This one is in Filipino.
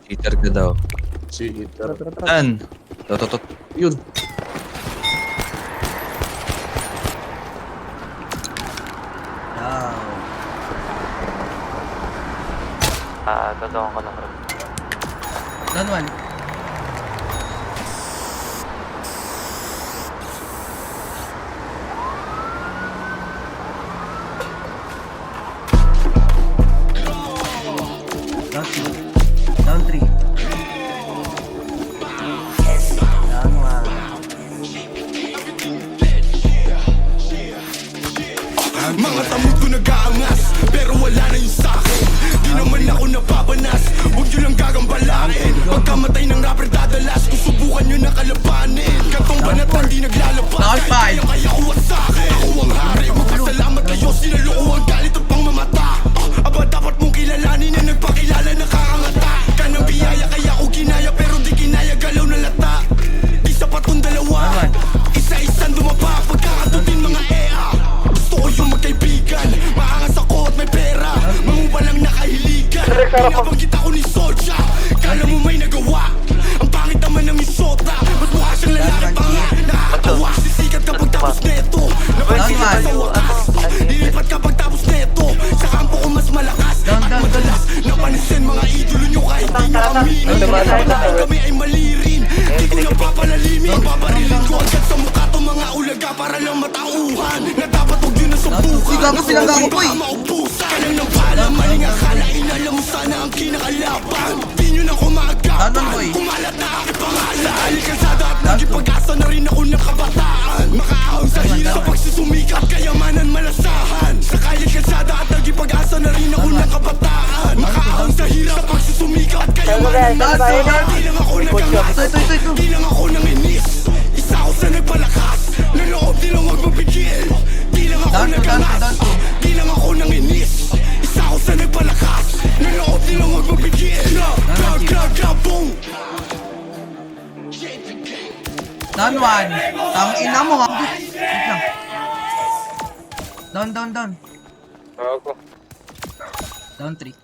Cheater ka daw. Cheater. Saan? Tototot. Yun. Gagawin ko lang bro. Down one. Down two. Down three. Down one. Mga tamod ko nag-aangas, pero wala na yung sakin. Di naman ako napapanas, huwag nyo lang gagambalain. Pagkamatay ng rapper dadalas, kung subukan nyo na kalabanin. Katong banatan di naglalabas, kahit kaya uwat sa'kin. Ako ang hari, magpasalamat kayo, sinaluko ang galit at pang mamata. Aba dapat mong kilalanin na nagpakilala nakakangata. Kanang biyaya kaya ko ginaya, pero di kinaya galaw na lata. Di sapat kong dalawa, isa-isang dumapa. Pagkakatutin mga EA, gusto ko yung magkaibigan. Maangas ako at may pera, mangupa lang nakahiligan. Pinabanggit ako ni Soja, kala mo may nagawa. Ang pangit naman ng isota, ba't mukha siyang lalaki pa nga. Nakakatawa, sisikat kapag tapos neto. Napansin ka sa wakas, lilipat kapag tapos neto. Sa kampo ko mas malakas at madalas napansin mga idolo nyo kahit di nyo aminin. Kapag kami ay mali rin, di ko na papalalimin. Paparilin ko agad sa mukha to mga ulaga para lang matauhan na dapat huwag yun na subukan. Sigaw ko silang gago po eh. Maupusan ka lang ng bala, maling akala. Inalam mo sana ang kinakalaban. Di nyo na kumagapan, kumalat na aking pangalan. Alikasada at naging pag-asa na rin ako ng kabataan. Makaahon sa hirap sa pagsusumikat, kayamanan malasahan. Sa kalye kalsada at naging pag-asa na rin ako ng kabataan. Makaahon sa hirap sa pagsusumikat, kayamanan malasahan. Di lang ako nagkangas, di lang ako nanginis. Isa ako sa nagpalakas, na loob di lang huwag mapigil. Di lang ako nagkangas, di lang ako nanginis. Isa ako sa nagpalakas, na loob di lang huwag mapigil. Boom! Down one. Tang ina mo ha. Wait lang. Down. Ako. Down three.